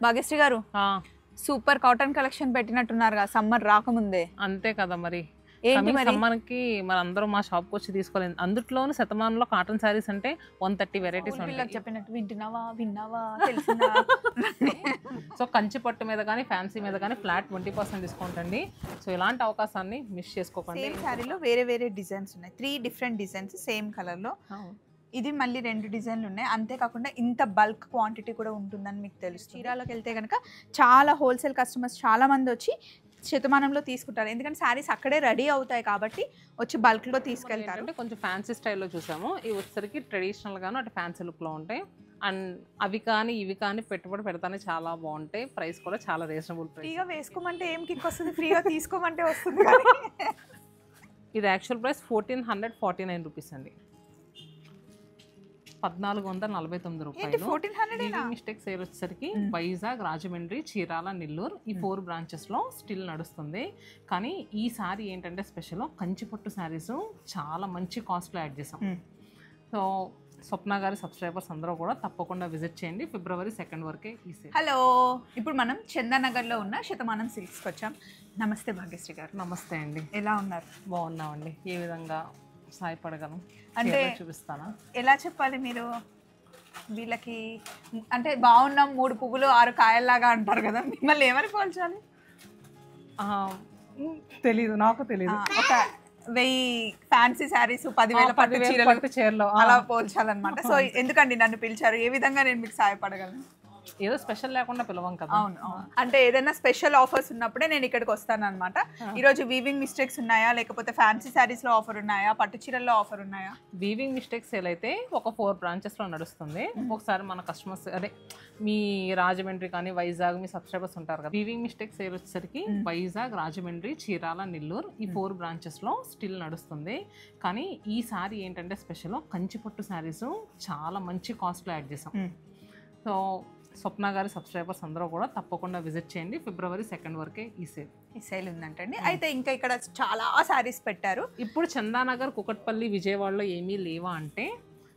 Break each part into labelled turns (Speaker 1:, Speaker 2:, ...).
Speaker 1: భాగ్యశ్రీ గారు super cotton collection పెట్టినట్టున్నారుగా summer రాకముందే.
Speaker 2: అంతే కదా మరి.
Speaker 1: ఏంటి మరి
Speaker 2: సమ్మర్కి మరి అందరూ మా షాప్కి వచ్చి తీసుకోలేదు. అందులోనూ శతమానంలో కాటన్ శారీస్ అంటే 130 వెరైటీస్ ఉంటాయి.
Speaker 1: చెప్పినట్టు విన్నావా తెలిసిందా?
Speaker 2: సో కంచి పట్టు మీద కానీ ఫ్యాన్సీ మీద కానీ ఫ్లాట్ 20% డిస్కౌంట్ అండి. సో ఇలాంటి అవకాశాన్ని మిస్ చేసుకోకండి.
Speaker 1: సేమ్ శారీలో వేరే వేరే డిజైన్స్ ఉన్నాయి. 3 డిఫరెంట్ డిజైన్స్ సేమ్ కలర్లో. ఇది మళ్ళీ 2 డిజైన్లు ఉన్నాయి. అంతేకాకుండా ఇంత బల్క్ క్వాంటిటీ కూడా ఉంటుందని మీకు తెలుసు. చీరాలకు వెళ్తే కనుక చాలా హోల్సేల్ కస్టమర్స్ చాలా మంది వచ్చి శతమానంలో తీసుకుంటారు. ఎందుకంటే శారీస్ అక్కడే రెడీ అవుతాయి కాబట్టి వచ్చి బల్క్లో తీసుకెళ్తారు.
Speaker 2: అంటే కొంచెం ఫ్యాన్సీ స్టైల్లో చూసాము. ఇవి వచ్చేసరికి ట్రెడిషనల్గాను అటు ఫ్యాన్సీ లుక్లో ఉంటాయి. అండ్ అవి కానీ ఇవి కానీ పెట్టుబడి పెడతానే చాలా బాగుంటాయి. ప్రైస్ కూడా చాలా రీజనబుల్ ప్రైస్.
Speaker 1: ఫ్రీగా వేసుకోమంటే ఏం కిక్ వస్తుంది, ఫ్రీగా తీసుకోమంటే వస్తుంది.
Speaker 2: ఇది యాక్చువల్ ప్రైస్ 1449 రూపీస్ అండి. 1449 రూపాయలు. మిస్టేక్ సేల్ వచ్చేసరికి వైజాగ్, రాజమండ్రి, చీరాల, నెల్లూరు ఈ 4 బ్రాంచెస్లో స్టిల్ నడుస్తుంది. కానీ ఈ సారీ ఏంటంటే స్పెషల్ కంచిపట్టు శారీస్ చాలా మంచి కాస్ట్లో యాడ్ చేసాం. సో స్వప్న గారి సబ్స్క్రైబర్స్ అందరూ కూడా తప్పకుండా విజిట్ చేయండి. February 2 వరకే ఈ సేల్.
Speaker 1: హలో, ఇప్పుడు మనం చందానగర్లో ఉన్న శతమానం సిల్క్స్కి వచ్చాం. నమస్తే భాగ్యశ్రీ గారు.
Speaker 2: నమస్తే అండి.
Speaker 1: ఎలా ఉన్నారు?
Speaker 2: బాగున్నామండి. ఏ విధంగా సాయపడగలను
Speaker 1: అంటే
Speaker 2: చూపిస్తానా?
Speaker 1: ఎలా చెప్పాలి, మీరు వీళ్ళకి అంటే బాగున్నాం 3 పువ్వులు 6 కాయల్లాగా అంటారు కదా, మిమ్మల్ని ఏమని పోల్చాలి?
Speaker 2: తెలీదు, నాకు తెలీదు.
Speaker 1: ఒక 1000 ఫ్యాన్సీ శారీస్ 10,000 పట్టు చీరలు అలా పోల్చాలన్నమాట. సో ఎందుకండి నన్ను పిలిచారు? ఏ విధంగా నేను మీకు సహాయపడగలను?
Speaker 2: ఏదో స్పెషల్ లేకుండా పిలవం కదా.
Speaker 1: అవును, అంటే ఏదైనా స్పెషల్ ఆఫర్స్ ఉన్నప్పుడే నేను ఇక్కడికి వస్తాను అనమాట. ఈరోజు వీవింగ్ మిస్టేక్స్ ఉన్నాయా, లేకపోతే ఫ్యాన్సీ శారీస్ లో ఆఫర్ ఉన్నాయా, పట్టు చీరల్లో ఆఫర్ ఉన్నాయా?
Speaker 2: వీవింగ్ మిస్టేక్స్ సేల్ అయితే ఒక 4 బ్రాంచెస్లో నడుస్తుంది. ఒకసారి మన కస్టమర్స్ అదే మీ రాజమండ్రి కానీ వైజాగ్ మీ సబ్స్క్రైబర్స్ ఉంటారు కదా. వీవింగ్ మిస్టేక్స్ సేల్ వచ్చేసరికి వైజాగ్, రాజమండ్రి, చీరాల, నెల్లూరు ఈ 4 బ్రాంచెస్లో స్టిల్ నడుస్తుంది. కానీ ఈ సారీ ఏంటంటే స్పెషల్ కంచిపట్టు శారీస్ చాలా మంచి కాస్ట్లో యాడ్ చేసాం. సో స్వప్న గారి సబ్స్క్రైబర్స్ అందరూ కూడా తప్పకుండా విజిట్ చేయండి. February 2 వరకే ఈ సేల్
Speaker 1: ఉందంటండి. అయితే ఇంకా ఇక్కడ చాలా శారీస్ పెట్టారు.
Speaker 2: ఇప్పుడు చందానగర్, కుకట్పల్లి, విజయవాడలో ఏమీ లేవా అంటే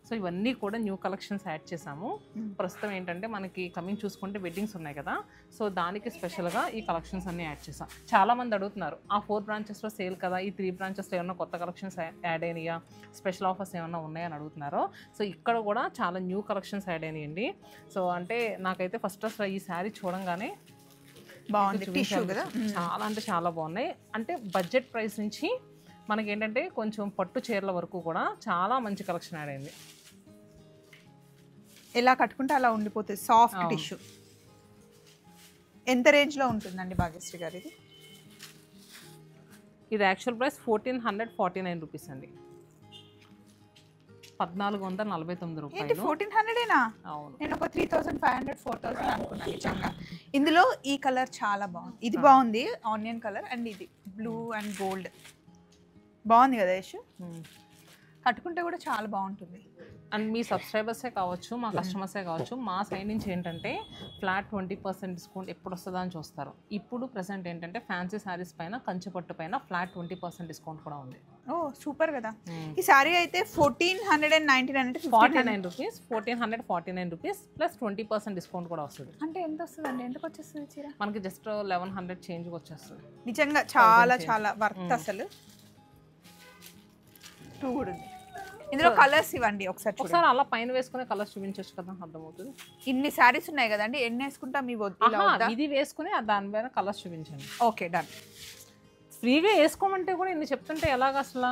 Speaker 2: సో ఇవన్నీ కూడా న్యూ కలెక్షన్స్ యాడ్ చేసాము. ప్రస్తుతం ఏంటంటే మనకి కమింగ్ చూసుకుంటే వెడ్డింగ్స్ ఉన్నాయి కదా, సో దానికి స్పెషల్గా ఈ కలెక్షన్స్ అన్నీ యాడ్ చేసాం. చాలామంది అడుగుతున్నారు ఆ 4 బ్రాంచెస్లో సేల్ కదా, ఈ 3 బ్రాంచెస్లో ఏమన్నా కొత్త కలెక్షన్స్ యాడ్ అయినాయా, స్పెషల్ ఆఫర్స్ ఏమన్నా ఉన్నాయని అడుగుతున్నారు. సో ఇక్కడ కూడా చాలా న్యూ కలెక్షన్స్ యాడ్ అయినాయండి. సో అంటే నాకైతే ఫస్ట్ అసలు ఈ శారీ చూడంగానే
Speaker 1: బాగుంది, టిష్యూ కదా,
Speaker 2: చాలా అంటే చాలా బాగున్నాయి. అంటే బడ్జెట్ ప్రైస్ నుంచి మనకి ఏంటంటే కొంచెం పట్టు చీరల వరకు కూడా చాలా మంచి కలెక్షన్ యాడ్ అయింది.
Speaker 1: ఎలా కట్టుకుంటే అలా ఉండిపోతుంది, సాఫ్ట్ టిష్యూ. ఎంత రేంజ్లో ఉంటుందండి భాగ్యశ్రీ గారు ఇది?
Speaker 2: ఇది యాక్చువల్ ప్రైస్ 1449 రూపీస్ అండి. 1449 రూపాయలు.
Speaker 1: 1400ఏనా?
Speaker 2: అవును,
Speaker 1: నేను ఒక 3500 4000 అనుకున్నాను. ఇందులో ఈ కలర్ చాలా బాగుంది, ఇది బాగుంది, ఆనియన్ కలర్, అండ్ ఇది బ్లూ అండ్ గోల్డ్ బాగుంది కదా యశ్. కట్టుకుంటే కూడా చాలా బాగుంటుంది.
Speaker 2: అండ్ మీ సబ్స్క్రైబర్సే కావచ్చు, మా కస్టమర్సే కావచ్చు, మా సైడ్ నుంచి ఏంటంటే ఫ్లాట్ 20% డిస్కౌంట్ ఎప్పుడు వస్తుందా అని చూస్తారు. ఇప్పుడు ప్రెసెంట్ ఏంటంటే ఫ్యాన్సీ శారీస్ పైన, కంచిపట్టు పైన ఫ్లాట్ 20% డిస్కౌంట్ కూడా ఉంది.
Speaker 1: ఓ సూపర్ కదా. ఈ సారీ అయితే 1499 అంటే
Speaker 2: 49 రూపీస్, 1449 రూపీస్ ప్లస్ 20% డిస్కౌంట్ కూడా వస్తుంది.
Speaker 1: అంటే ఎంత వస్తుంది అండి, ఎందుకు వచ్చేస్తుంది చీర?
Speaker 2: మనకి జస్ట్ 1100 చేంజ్కి వచ్చేస్తుంది.
Speaker 1: నిజంగా చాలా చాలా వర్త్. అసలు కూడా ఉంది. ఇందులో కలర్స్ ఇవ్వండి ఒకసారి
Speaker 2: అలా పైన వేసుకునే కలర్స్ చూపించవచ్చు కదా, అర్థమవుతుంది.
Speaker 1: ఇన్ని శారీస్ ఉన్నాయి కదండి, ఎన్ని వేసుకుంటా మీ
Speaker 2: ఇది వేసుకుని దాని పైన కలర్స్ చూపించండి.
Speaker 1: Okay done.
Speaker 2: ఫ్రీగా వేసుకోమంటే కూడా ఇన్ని చెప్తుంటే ఎలాగ అసలు?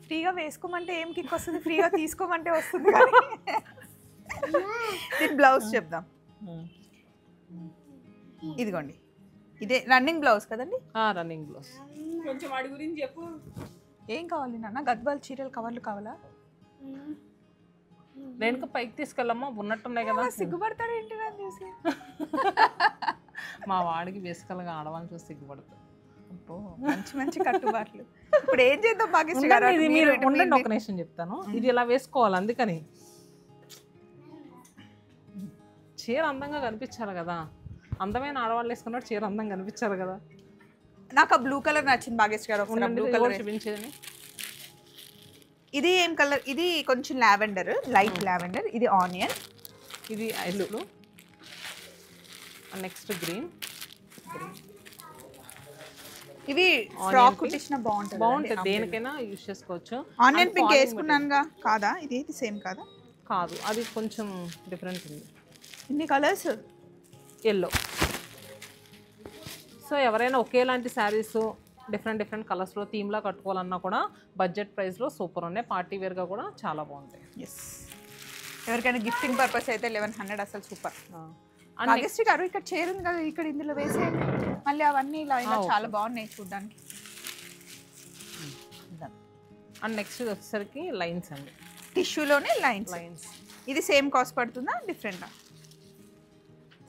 Speaker 1: ఫ్రీగా వేసుకోమంటే ఏం కిక్ వస్తుంది, ఫ్రీగా తీసుకోమంటే వస్తుంది. దీని బ్లౌజ్ చెప్దాం. ఇదిగోండి, ఇదే రన్నింగ్ బ్లౌజ్ కదండి?
Speaker 2: Running blouse.
Speaker 3: కొంచెం వాడి గురించి చెప్పు.
Speaker 1: ఏం కావాలి నాన్న? గద్వాల్ చీరలు కవర్లు కావాలా?
Speaker 2: దేనికి పైకి తీసుకెళ్ళమ్మా, ఉన్నట్టున్నాయి కదా.
Speaker 1: సిగ్గుపడతాడు ఏంటి నన్ను చూసి?
Speaker 2: మా వాడికి బేసికల్గా ఆడవాళ్ళని చూసి సిగ్గుపడతాడు.
Speaker 1: మంచి మంచి కట్టుబాట్లు. ఇప్పుడు ఏం చేద్దాం భాగ్యశ్రీ గారు?
Speaker 2: మీరు ఉండండి, ఒక నిమిషం చెప్తాను. ఇది ఇలా వేసుకోవాలి, అందుకని చీర అందంగా కనిపించాలి కదా. అందమైన ఆడవాళ్ళు వేసుకున్నట్టు చీర అందంగా కనిపించాలి కదా.
Speaker 1: నాకు ఆ బ్లూ కలర్ నచ్చింది భాగ్యశ్రీ గారు. బ్లూ కలర్
Speaker 2: చూపించేది.
Speaker 1: ఇది ఏం కలర్? ఇది కొంచెం లావెండర్, లైట్ లావెండర్. ఇది ఆనియన్,
Speaker 2: ఇది ఐస్ బ్లూ. Next green.
Speaker 1: ఇవి ఫ్రాక్ కుట్టించిన
Speaker 2: బాగుంటుంది, దేనికైనా యూజ్ చేసుకోవచ్చు.
Speaker 1: ఆనియన్ పింక్ వేసుకున్నానుగా, కాదా ఇది సేమ్ కాదా?
Speaker 2: కాదు, అది కొంచెం డిఫరెంట్ ఉంది.
Speaker 1: ఇన్ని కలర్స్.
Speaker 2: ఎల్లో. సో ఎవరైనా ఒకేలాంటి శారీస్ డిఫరెంట్ కలర్స్లో థీమ్లా కట్టుకోవాలన్నా కూడా బడ్జెట్ ప్రైస్లో సూపర్ ఉన్నాయి. పార్టీ వేర్గా కూడా చాలా బాగుంటాయి.
Speaker 1: ఎస్, ఎవరికైనా గిఫ్టింగ్ పర్పస్ అయితే 1100 అసలు సూపర్. నాగేశ్వరి గారు ఇక్కడ చేరుంది కదా, ఇక్కడ ఇందులో వేసేయండి. మళ్ళీ అవన్నీ ఇలా చాలా బాగున్నాయి చూడడానికి.
Speaker 2: అండ్ నెక్స్ట్ వచ్చేసరికి లైన్స్ అండి,
Speaker 1: టిష్యూలోనే లైన్స్. ఇది సేమ్ కాస్ట్ పడుతుందా డిఫరెంటా?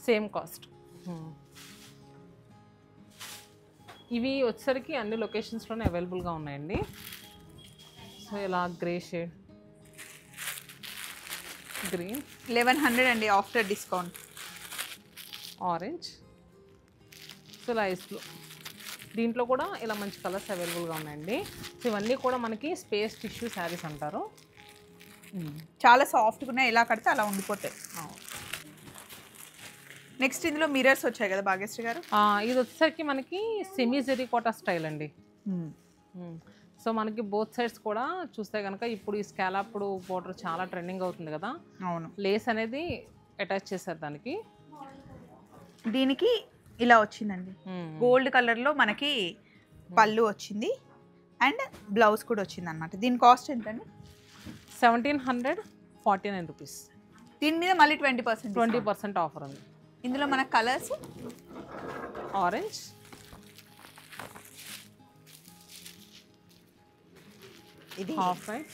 Speaker 2: Same cost. ఇవి వచ్చేసరికి అన్ని లొకేషన్స్లోనే అవైలబుల్గా ఉన్నాయండి. సో ఇలా గ్రే షేడ్, గ్రీన్
Speaker 1: 1100 అండి after discount.
Speaker 2: Orange, so light blue. దీంట్లో కూడా ఇలా మంచి కలర్స్ అవైలబుల్గా ఉన్నాయండి. సో ఇవన్నీ కూడా మనకి స్పేస్ టిష్యూ శారీస్ అంటారు.
Speaker 1: చాలా సాఫ్ట్గా ఉన్నాయి, ఎలా కడితే అలా ఉండిపోతాయి. నెక్స్ట్ ఇందులో మిరర్స్ వచ్చాయి కదా భాగ్యశ్రీ గారు.
Speaker 2: ఇది వచ్చేసరికి మనకి సెమీ జెరీకోటా స్టైల్ అండి. సో మనకి బోత్ సైడ్స్ కూడా చూస్తే కనుక ఇప్పుడు ఈ స్కాలప్ బోర్డర్ చాలా ట్రెండింగ్ అవుతుంది కదా.
Speaker 1: అవును,
Speaker 2: లేస్ అనేది అటాచ్ చేశారు దానికి.
Speaker 1: దీనికి ఇలా వచ్చిందండి, గోల్డ్ కలర్లో మనకి పళ్ళు వచ్చింది అండ్ బ్లౌజ్ కూడా వచ్చింది అనమాట. దీని కాస్ట్ ఎంతండి?
Speaker 2: 1749 రూపీస్.
Speaker 1: దీని మీద మళ్ళీ 20%
Speaker 2: ఆఫర్ ఉంది.
Speaker 1: ఇందులో మన కలర్స్
Speaker 2: ఆరెంజ్,
Speaker 1: ఇది
Speaker 2: half white,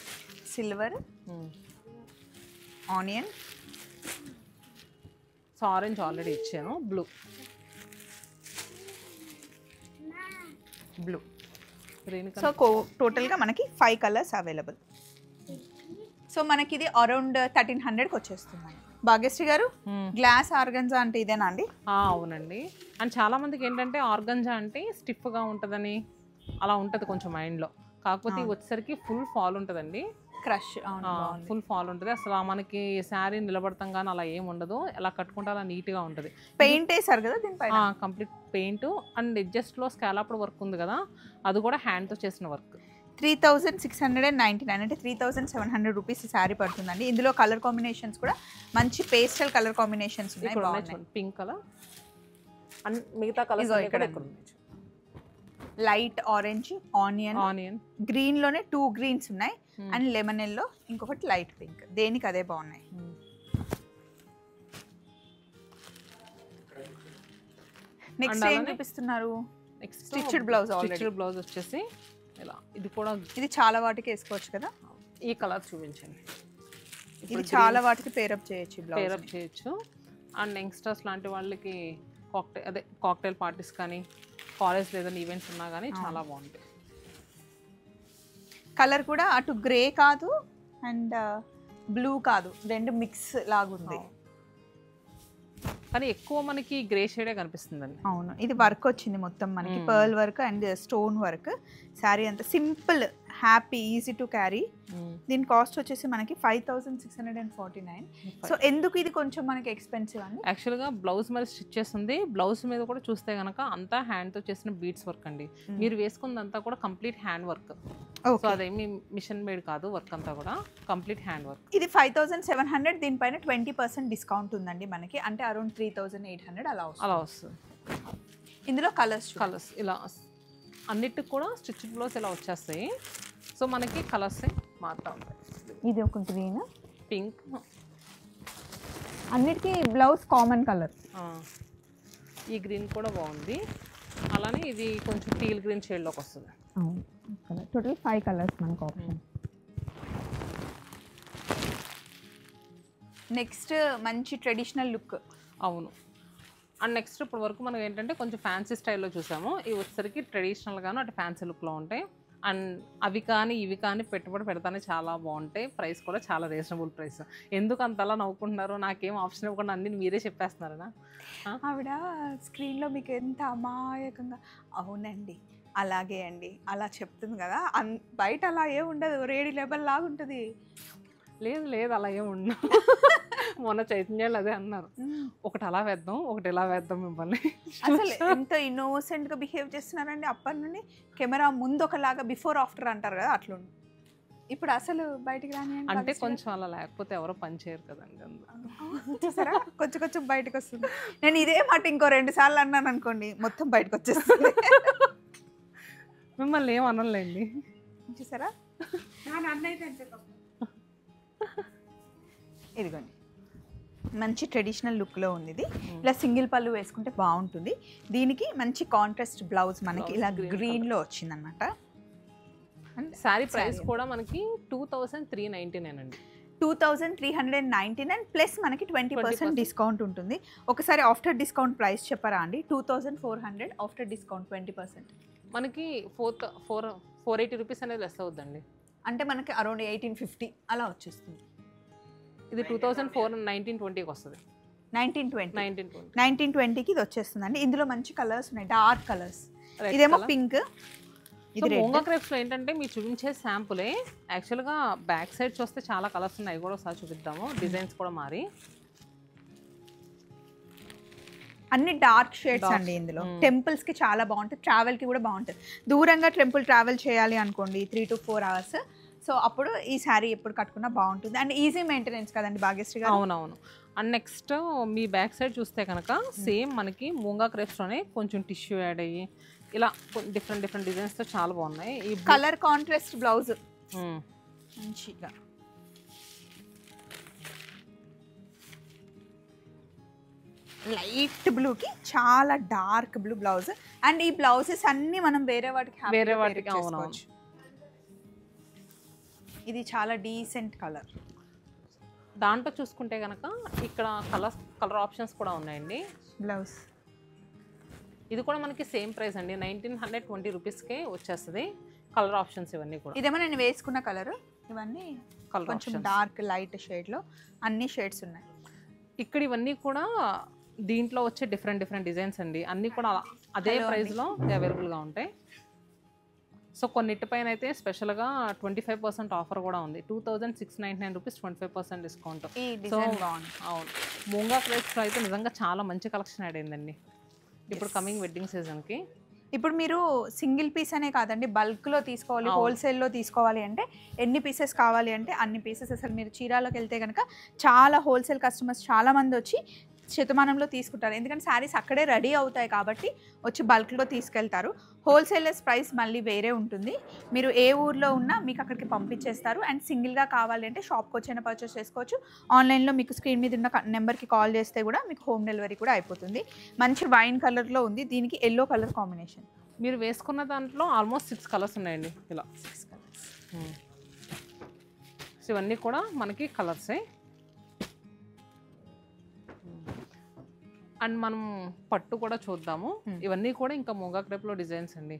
Speaker 1: silver, onion.
Speaker 2: So orange already ఇచ్చాను. Blue green.
Speaker 1: సో టోటల్గా మనకి 5 కలర్స్ అవైలబుల్. సో మనకి ఇది అరౌండ్ 1300కి వచ్చేస్తుంది. భాగ్యశ్రీ గారు, గ్లాస్ ఆర్గంజా అంటే ఇదేనా అండి?
Speaker 2: అవునండి. అండ్ చాలా మందికి ఏంటంటే ఆర్గంజా అంటే స్టిఫ్గా ఉంటుందని అలా ఉంటుంది కొంచెం మైండ్లో. కాకపోతే వచ్చేసరికి ఫుల్ ఫాల్ ఉంటుందండి,
Speaker 1: క్రష్.
Speaker 2: ఫుల్ ఫాల్ ఉంటుంది. అసలు మనకి శారీ నిలబడతాం కానీ అలా ఏం ఉండదు, ఎలా కట్టుకుంటే అలా నీట్గా ఉంటుంది.
Speaker 1: పెయింట్ వేసారు కదా దీనిపైన?
Speaker 2: కంప్లీట్ పెయింట్ అండ్ ఎడ్జస్ట్లో స్కాలప్ వర్క్ ఉంది కదా, అది కూడా హ్యాండ్తో చేసిన వర్క్.
Speaker 1: 3699 అంటే 3700 రూపీస్ శారీ పడుతుందండి. ఇందులో కలర్ కాంబినేషన్స్ కూడా మంచి పేస్టల్ కలర్ కాంబినేషన్స్ ఉన్నాయి.
Speaker 2: పింక్ కలర్ అండ్ మిగతా కలర్స్ ఇక్కడ
Speaker 1: లైట్ ఆరెంజ్, ఆనియన్, గ్రీన్ లోనే 2 గ్రీన్స్ ఉన్నాయి అండ్ లెమన్ ఎల్లో, ఇంకొకటి లైట్ పింక్. దేనికి అదే బాగున్నాయి. నెక్స్ట్ ఏం చూపిస్తున్నారు? Stitched blouse.
Speaker 2: స్టిచ్డ్ బ్లౌజ్ వచ్చేసి ఇలా, ఇది కూడా
Speaker 1: ఇది చాలా వాటికి వేసుకోవచ్చు కదా.
Speaker 2: ఈ కలర్ చూపించండి.
Speaker 1: ఇది చాలా వాటికి పేరప్ చేయొచ్చు,
Speaker 2: పేరప్ చేయొచ్చు. అండ్ యంగ్స్టర్స్ లాంటి వాళ్ళకి కాక్టైల్ పార్టీస్ కానీ కాలేజ్ లేదని ఈవెంట్స్ ఉన్నా కానీ చాలా బాగుంటాయి.
Speaker 1: కలర్ కూడా అటు గ్రే కాదు అండ్ బ్లూ కాదు, రెండు మిక్స్ లాగుంది.
Speaker 2: కానీ ఎక్కువ మనకి గ్రే షేడే కనిపిస్తుందండి.
Speaker 1: అవును, ఇది వర్క్ వచ్చింది మొత్తం మనకి, pearl work and stone work. Sari అంతా simple, happy, easy to carry. దీని కాస్ట్ వచ్చేసి మనకి 5649. సో ఎందుకు ఇది కొంచెం మనకి ఎక్స్పెన్సివ్ అండి?
Speaker 2: యాక్చువల్గా బ్లౌజ్ మీద స్టిచ్ చేస్తుంది. బ్లౌజ్ మీద కూడా చూస్తే కనుక అంతా హ్యాండ్తో చేసిన బీడ్స్ వర్క్ అండి. మీరు వేసుకుందంతా కూడా కంప్లీట్ హ్యాండ్ వర్క్. సో అదేమి మిషన్ మేడ్ కాదు, వర్క్ అంతా కూడా కంప్లీట్ హ్యాండ్ వర్క్.
Speaker 1: ఇది 5700. దీనిపైన 20% డిస్కౌంట్ ఉందండి మనకి, అంటే అరౌండ్ 3800 అలా వస్తుంది. ఇందులో కలర్స్
Speaker 2: ఇలా అన్నిటికి కూడా స్టిచ్ బ్లౌజ్ ఇలా వచ్చేస్తాయి. సో మనకి కలర్స్ మారుతూ ఉంటాయి.
Speaker 1: ఇది ఒక గ్రీన్,
Speaker 2: పింక్,
Speaker 1: అన్నిటికీ బ్లౌజ్ కామన్ కలర్.
Speaker 2: ఈ గ్రీన్ కూడా బాగుంది. అలానే ఇది కొంచెం టీల్ గ్రీన్ షేడ్లోకి వస్తుంది.
Speaker 1: టోటల్ 5 కలర్స్ మనకు ఆప్షన్. నెక్స్ట్ మంచి ట్రెడిషనల్ లుక్.
Speaker 2: అవును. అండ్ నెక్స్ట్ ఇప్పుడు వరకు మనం ఏంటంటే కొంచెం ఫ్యాన్సీ స్టైల్లో చూసాము. ఇవి వచ్చేసరికి ట్రెడిషనల్గాను అటు ఫ్యాన్సీ లుక్లో ఉంటాయి. అండ్ అవి కానీ ఇవి కానీ పెట్టుబడి పెడతానే చాలా బాగుంటాయి. ప్రైస్ కూడా చాలా రీజనబుల్ ప్రైస్. ఎందుకు అంతలా నవ్వుకుంటున్నారు? నాకేం ఆప్షన్ ఇవ్వకుండా అన్ని మీరే చెప్పేస్తున్నారా?
Speaker 1: ఆవిడ స్క్రీన్లో మీకు ఎంత అమాయకంగా, అవునండి అలాగే అండి అలా చెప్తుంది కదా, బయట అలా ఏ ఉండదు, రేడి లెవెల్ లాగా ఉంటుంది.
Speaker 2: లేదు లేదు అలా ఏమి ఉన్నా మొన్న చైతన్యాలు అదే అన్నారు, ఒకటి అలా వేద్దాం ఒకటి ఇలా వేద్దాం మిమ్మల్ని.
Speaker 1: అసలు ఎంత ఇన్నోసెంట్ గా బిహేవ్ చేస్తున్నారండి అప్పటి నుండి. కెమెరా ముందు ఒకలాగా బిఫోర్ ఆఫ్టర్ అంటారు కదా అట్లా. ఇప్పుడు అసలు బయటికి రాని
Speaker 2: అంటే కొంచెం అలా లేకపోతే ఎవరో పని చేయరు కదండి.
Speaker 1: చూసారా కొంచెం కొంచెం బయటకు వస్తుంది. నేను ఇదే మాట ఇంకో 2 సార్లు అన్నాను అనుకోండి మొత్తం బయటకు వచ్చేస్తుంది.
Speaker 2: మిమ్మల్ని ఏం అనలేండి.
Speaker 1: చూసారా ఇదిగోండి మంచి ట్రెడిషనల్ లుక్లో ఉంది ఇది. ఇలా సింగిల్ పళ్ళు వేసుకుంటే బాగుంటుంది. దీనికి మంచి కాంట్రాస్ట్ బ్లౌజ్ మనకి ఇలా గ్రీన్లో వచ్చిందనమాట.
Speaker 2: శారీ ప్రైస్ కూడా మనకి 2399 అండి.
Speaker 1: 2399 ప్లస్ మనకి 20% డిస్కౌంట్ ఉంటుంది. ఒకసారి ఆఫ్టర్ డిస్కౌంట్ ప్రైస్ చెప్పరా అండి? 2400 ఆఫ్టర్ డిస్కౌంట్ 20%.
Speaker 2: మనకి 480 రూపీస్ అనేది లెస్ అవుతుందండి.
Speaker 1: అంటే మనకి అరౌండ్ 1850 అలా వచ్చేస్తుంది.
Speaker 2: ఇది 1920కి వస్తుంది.
Speaker 1: 1920కి ఇది వచ్చేస్తుంది అండి. ఇందులో మంచి కలర్స్ ఉన్నాయి, డార్క్ కలర్స్. ఇదేమో పింక్.
Speaker 2: మూంగా క్రేప్స్లో ఏంటంటే మీరు చూపించే శాంపులే యాక్చువల్గా బ్యాక్ సైడ్ చూస్తే చాలా కలర్స్ ఉన్నాయి, అవి కూడా ఒకసారి చూపిద్దాము. డిజైన్స్ కూడా మారి
Speaker 1: అన్ని డార్క్ షేడ్స్ అండి. ఇందులో టెంపుల్స్ కి చాలా బాగుంటుంది, ట్రావెల్ కి కూడా బాగుంటుంది. దూరంగా టెంపుల్ ట్రావెల్ చేయాలి అనుకోండి 3 to 4 hours, సో అప్పుడు ఈ శారీ ఎప్పుడు కట్టుకున్నా బాగుంటుంది. అండ్ ఈజీ మెయింటెనెన్స్ కదండి భాగ్యశ్రీ గారు.
Speaker 2: అవునవును. And next me back side చూస్తే కనుక సేమ్ మనకి మూంగా క్రేప్స్లోనే కొంచెం టిష్యూ యాడ్ అయ్యి ఇలా డిఫరెంట్ డిజైన్స్తో చాలా బాగున్నాయి. ఈ
Speaker 1: కలర్ కాంట్రాస్ట్ బ్లౌజ్ మంచిగా లైట్ బ్లూకి చాలా డార్క్ బ్లూ బ్లౌజ్. అండ్ ఈ బ్లౌజెస్ అన్ని మనం వేరే వాటికి
Speaker 2: అవునవును.
Speaker 1: ఇది చాలా డీసెంట్ కలర్.
Speaker 2: దాంట్లో చూసుకుంటే కనుక ఇక్కడ కలర్ ఆప్షన్స్ కూడా ఉన్నాయండి.
Speaker 1: బ్లౌజ్
Speaker 2: ఇది కూడా మనకి సేమ్ ప్రైస్ అండి, 1920 రూపీస్కే వచ్చేస్తుంది. కలర్ ఆప్షన్స్ ఇవన్నీ కూడా.
Speaker 1: ఇదేమో నేను వేసుకున్న కలర్, ఇవన్నీ కొంచెం డార్క్ లైట్ షేడ్లో అన్ని షేడ్స్ ఉన్నాయి.
Speaker 2: ఇక్కడ ఇవన్నీ కూడా దీంట్లో వచ్చే డిఫరెంట్ డిజైన్స్ అండి, అన్నీ కూడా అదే ప్రైస్లో అవైలబుల్గా ఉంటాయి. సో కొన్నిటిపైన అయితే స్పెషల్గా 25% ఆఫర్ కూడా ఉంది. 2699 రూపీస్ 25% డిస్కౌంట్. అవును, మూంగా క్రేప్స్లో అయితే నిజంగా చాలా మంచి కలెక్షన్ యాడ్ అయిందండి ఇప్పుడు కమింగ్ వెడ్డింగ్ సీజన్కి.
Speaker 1: ఇప్పుడు మీరు సింగిల్ పీస్ అనే కాదండి, బల్క్లో తీసుకోవాలి, హోల్సేల్లో తీసుకోవాలి అంటే ఎన్ని పీసెస్ కావాలి అంటే అన్ని పీసెస్. అసలు మీరు చీరాలోకి వెళ్తే కనుక చాలా హోల్సేల్ కస్టమర్స్ చాలామంది వచ్చి శతమానంలో తీసుకుంటారు, ఎందుకంటే శారీస్ అక్కడే రెడీ అవుతాయి కాబట్టి వచ్చి బల్క్లో తీసుకెళ్తారు. హోల్సేలర్స్ ప్రైస్ మళ్ళీ వేరే ఉంటుంది. మీరు ఏ ఊర్లో ఉన్నా మీకు అక్కడికి పంపించేస్తారు. అండ్ సింగిల్గా కావాలి అంటే షాప్కి వచ్చైనా పర్చేస్ చేసుకోవచ్చు. ఆన్లైన్లో మీకు స్క్రీన్ మీద ఉన్న నెంబర్కి కాల్ చేస్తే కూడా మీకు హోమ్ డెలివరీ కూడా అయిపోతుంది. మంచి వైన్ కలర్లో ఉంది, దీనికి ఎల్లో కలర్ కాంబినేషన్.
Speaker 2: మీరు వేసుకున్న దాంట్లో ఆల్మోస్ట్ 6 కలర్స్ ఉన్నాయండి. ఇలా 6 కలర్స్. సో ఇవన్నీ కూడా మనకి కలర్సే. అండ్ మనం పట్టు కూడా చూద్దాము. ఇవన్నీ కూడా ఇంకా మూంగా క్రేప్లో డిజైన్స్ అండి.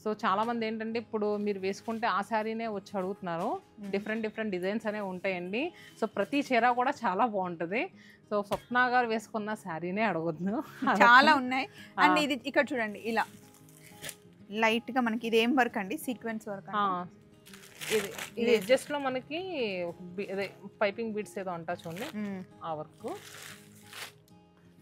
Speaker 2: సో చాలామంది ఏంటంటే ఇప్పుడు మీరు వేసుకుంటే ఆ శారీనే వచ్చి అడుగుతున్నారు. డిఫరెంట్ డిజైన్స్ అనేవి ఉంటాయండి. సో ప్రతి చీర కూడా చాలా బాగుంటుంది. సో స్వప్న గారు వేసుకున్న శారీనే అడగొద్దు,
Speaker 1: చాలా ఉన్నాయి. అండ్ ఇది ఇక్కడ చూడండి, ఇలా లైట్గా మనకి ఇది ఏం వర్క్ అండి? Sequence work.
Speaker 2: ఇది ఎడ్జస్ట్లో మనకి అదే పైపింగ్ బీడ్స్ ఏదో అంటా చూడండి, ఆ వర్క్.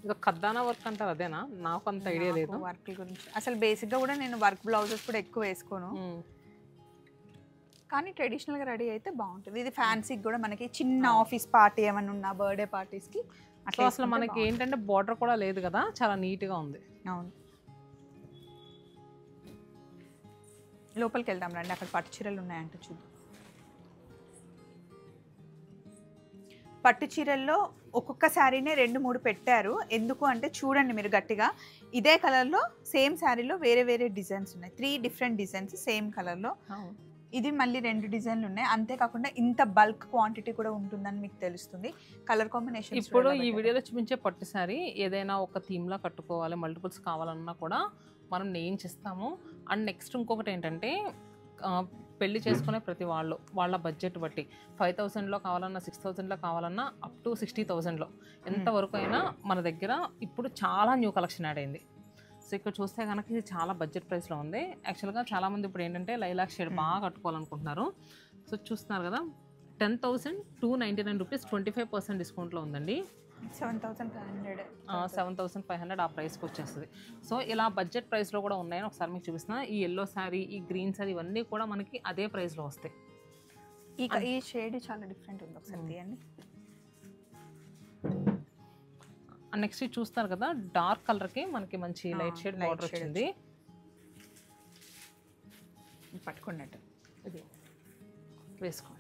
Speaker 2: ఇంకా ఖద్దానా వర్క్ అంటారు, అదేనా? నాకు అంత ఐడియా లేదు
Speaker 1: వర్క్ గురించి. అసలు బేసిక్గా కూడా నేను వర్క్ బ్లౌజెస్ కూడా ఎక్కువ వేసుకోను, కానీ ట్రెడిషనల్గా రెడీ అయితే బాగుంటుంది. ఇది ఫ్యాన్సీకి కూడా మనకి చిన్న ఆఫీస్ పార్టీ ఏమైనా ఉన్నా, బర్త్డే పార్టీస్కి
Speaker 2: అట్లా. అసలు మనకి ఏంటంటే బార్డర్ కూడా లేదు కదా, చాలా నీట్గా ఉంది.
Speaker 1: అవును. లోపలికి వెళ్దాం రండి, అక్కడ పట్టు చీరలు ఉన్నాయంట చూద్దాం. పట్టు చీరల్లో ఒక్కొక్క శారీనే 2-3 పెట్టారు. ఎందుకు అంటే చూడండి మీరు గట్టిగా, ఇదే కలర్లో సేమ్ శారీలో వేరే డిజైన్స్ ఉన్నాయి. 3 డిఫరెంట్ డిజైన్స్ సేమ్ కలర్లో. ఇది మళ్ళీ 2 డిజైన్లు ఉన్నాయి. అంతేకాకుండా ఇంత బల్క్ క్వాంటిటీ కూడా ఉంటుందని మీకు తెలుస్తుంది. కలర్ కాంబినేషన్
Speaker 2: ఇప్పుడు ఈ వీడియోలో చూపించే పట్టు శారీ ఏదైనా ఒక థీమ్లా కట్టుకోవాలి, మల్టిపుల్స్ కావాలన్నా కూడా మనం నేయించిస్తాము. అండ్ నెక్స్ట్ ఇంకొకటి ఏంటంటే పెళ్లి చేసుకునే ప్రతి వాళ్ళ బడ్జెట్ బట్టి 5000లో కావాలన్నా, 6000లో కావాలన్నా, అప్ టు 60000లో ఎంతవరకు అయినా మన దగ్గర ఇప్పుడు చాలా న్యూ కలెక్షన్ యాడ్ అయింది. సో ఇక్కడ చూస్తే కనుక ఇది చాలా బడ్జెట్ ప్రైస్లో ఉంది. యాక్చువల్గా చాలామంది ఇప్పుడు ఏంటంటే లైలాక్ షేడ్ బాగా కట్టుకోవాలనుకుంటున్నారు. సో చూస్తున్నారు కదా, 10,299 రూపీస్ 25% డిస్కౌంట్లో ఉందండి.
Speaker 1: 7,500.
Speaker 2: 7,500 ఆ ప్రైస్కి వచ్చేస్తుంది. సో ఇలా బడ్జెట్ ప్రైస్లో కూడా ఉన్నాయని ఒకసారి మీకు చూపిస్తున్నా. ఈ ఎల్లో శారీ, ఈ గ్రీన్ శారీ ఇవన్నీ కూడా మనకి అదే ప్రైస్లో వస్తాయి.
Speaker 1: ఈ షేడ్ చాలా డిఫరెంట్ ఉంది, ఒకసారి తీయండి.
Speaker 2: నెక్స్ట్ చూస్తారు కదా, డార్క్ కలర్కి మనకి మంచి లైట్ షేడ్ బార్డర్ వచ్చింది.
Speaker 1: పట్టుకున్నట్టు
Speaker 2: ఇది వేసుకోండి.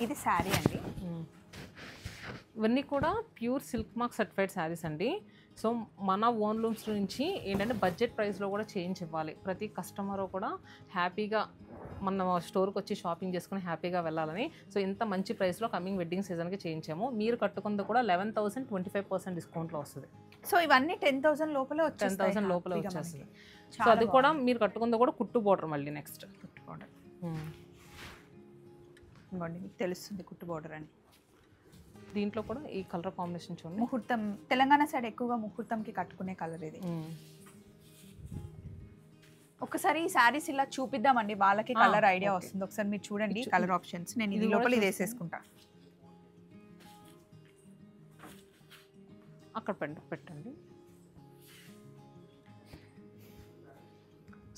Speaker 1: ఇది శారీ అండి.
Speaker 2: ఇవన్నీ కూడా pure silk mark certified saris అండి. సో మన ఓన్ లూమ్స్ నుంచి ఏంటంటే బడ్జెట్ ప్రైస్లో కూడా చేంజ్ ఇవ్వాలి. ప్రతి కస్టమరు కూడా హ్యాపీగా మన స్టోర్కి వచ్చి షాపింగ్ చేసుకుని హ్యాపీగా వెళ్ళాలని. సో ఇంత మంచి ప్రైస్లో కమింగ్ వెడ్డింగ్ సీజన్కి చేయించాము. మీరు కట్టుకుంది కూడా 11,000 25% డిస్కౌంట్లో వస్తుంది.
Speaker 1: సో ఇవన్నీ 10,000 లోపల
Speaker 2: 10,000 లోపల వచ్చేస్తుంది. సో అది కూడా మీరు కట్టుకుంది కూడా కుట్టు బోర్డర్. మళ్ళీ నెక్స్ట్
Speaker 1: కుట్టు బోర్డర్ మీకు తెలుస్తుంది, కుట్టు బోర్డర్ అని.
Speaker 2: దీంట్లో కూడా ఈ కలర్ కాంబినేషన్ చూడండి.
Speaker 1: ముహూర్తం, తెలంగాణ సైడ్ ఎక్కువగా ముహూర్తంకి కట్టుకునే కలర్ ఇది. ఒకసారి ఈ శారీస్ ఇలా చూపిద్దామండి, వాళ్ళకి కలర్ ఐడియా వస్తుంది. ఒకసారి మీరు చూడండి కలర్ ఆప్షన్స్. నేను ఇది లోపల ఇది వేసేసుకుంటా.
Speaker 2: అక్కడ పెట్టండి.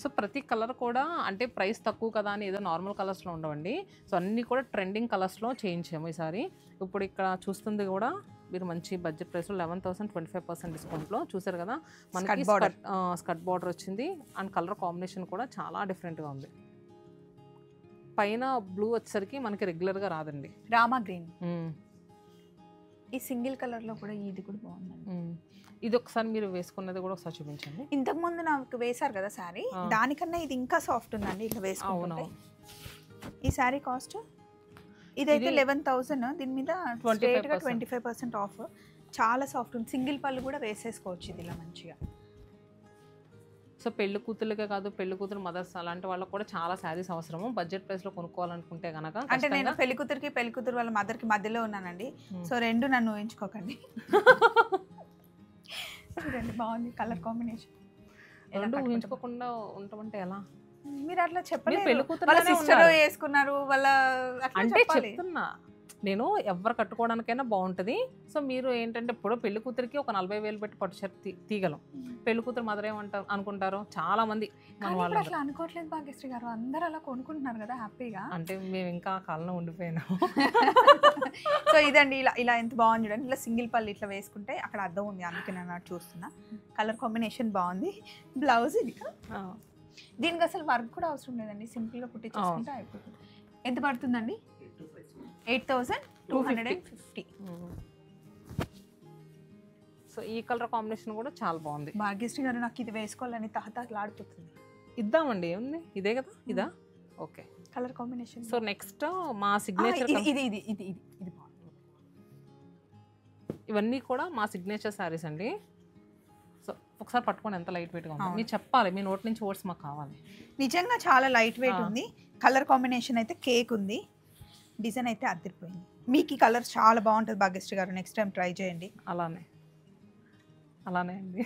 Speaker 2: సో ప్రతి కలర్ కూడా అంటే ప్రైస్ తక్కువ కదా అని ఏదో నార్మల్ కలర్స్లో ఉండవండి. సో అన్నీ కూడా ట్రెండింగ్ కలర్స్లో చేయించాము ఈసారి. ఇప్పుడు ఇక్కడ చూస్తుంది కూడా మీరు మంచి బడ్జెట్ ప్రైస్లో 11,000 25% డిస్కౌంట్లో చూసారు కదా. మనకి స్కర్ట్ బార్డర్ వచ్చింది అండ్ కలర్ కాంబినేషన్ కూడా చాలా డిఫరెంట్గా ఉంది. పైన బ్లూ వచ్చేసరికి మనకి రెగ్యులర్గా రాదండి,
Speaker 1: రామా గ్రీన్. ఈ సింగిల్ కలర్లో కూడా ఇది కూడా బాగుందండి.
Speaker 2: ఇది ఒకసారి మీరు వేసుకున్నది కూడా ఒకసారి చూపించండి.
Speaker 1: ఇంతకు ముందు నాకు వేశారు కదా శారీ, దానికన్నా ఇది ఇంకా సాఫ్ట్ ఉందండి ఇట్లా వేసుకుంటే. ఈ శారీ కాస్ట్ ఇదైతే 11,000. దీని మీద 25% ఆఫ్. చాలా సాఫ్ట్ ఉంది. సింగిల్ పళ్ళు కూడా వేసేసుకోవచ్చు ఇది ఇలా మంచిగా.
Speaker 2: సో పెళ్లి కూతుర్లకే కాదు, పెళ్లి కూతురు మదర్స్ అలాంటి వాళ్ళకి కూడా చాలా శారీస్ అవసరము. బడ్జెట్ ప్రైస్లో కొనుక్కోవాలనుకుంటే కనుక.
Speaker 1: అంటే నేను పెళ్లి కూతురికి పెళ్లి కూతురు వాళ్ళ మదర్కి మధ్యలో ఉన్నానండి. సో రెండు నన్ను ఊహించుకోకండి. చూడండి బాగుంది కలర్ కాంబినేషన్.
Speaker 2: రెండు ఊహించుకోకుండా ఉంటామంటే ఎలా?
Speaker 1: మీరు అట్లా చెప్పలేదు.
Speaker 2: పెళ్లి కూతురు
Speaker 1: వాళ్ళ సిస్టర్ వేసుకున్నారు వాళ్ళ
Speaker 2: అంటే చెప్తున్నా నేను. ఎవరు కట్టుకోవడానికైనా బాగుంటుంది. సో మీరు ఏంటంటే ఇప్పుడు పెళ్లి కూతురికి ఒక 40,000 పెట్టి పట్టు షర్ట్ తీగలం. పెళ్లి కూతురు మదర్ ఏమంటారు అనుకుంటారు చాలా మంది.
Speaker 1: అట్లా అనుకోవట్లేదు భాగ్యశ్రీ గారు, అందరు అలా కొనుక్కుంటున్నారు కదా హ్యాపీగా.
Speaker 2: అంటే మేము ఇంకా కాలంలో ఉండిపోయినాం.
Speaker 1: సో ఇదండి ఇలా ఎంత బాగుంది చూడండి. ఇలా సింగిల్ పళ్ళు ఇట్లా వేసుకుంటే అక్కడ అర్థం ఉంది, అందుకే నేను చూస్తున్నా. కలర్ కాంబినేషన్ బాగుంది. బ్లౌజ్ ఇది. దీనికి అసలు వర్క్ కూడా అవసరం లేదండి, సింపుల్గా కుట్టించుకుంటే అయిపోతుంది. ఎంత పడుతుందండి? 8,250.
Speaker 2: సో ఈ కలర్ కాంబినేషన్ కూడా చాలా బాగుంది.
Speaker 1: భాగ్యశ్రీ గారు నాకు ఇది వేసుకోవాలని తహతహలాడుతుంది.
Speaker 2: ఇద్దామండి, ఏముంది ఇదే కదా. ఇదా okay
Speaker 1: colour combination.
Speaker 2: So next మా సిగ్నేచర్
Speaker 1: ఇది బాగుంది.
Speaker 2: ఇవన్నీ కూడా మా సిగ్నేచర్ శారీస్ అండి. సో ఒకసారి పట్టుకొని ఎంత లైట్ వెయిట్గా ఉంది మీరు చెప్పాలి. మీ నోట్ నుంచి వర్డ్స్ మాకు కావాలి.
Speaker 1: నిజంగా చాలా లైట్ వెయిట్ ఉంది. కలర్ కాంబినేషన్ అయితే కేక్ ఉంది. డిజైన్ అయితే అదిరిపోయింది. మీకు ఈ కలర్ చాలా బాగుంటుంది భాగ్యశ్రీ గారు, నెక్స్ట్ టైం ట్రై చేయండి.
Speaker 2: అలానే అండి.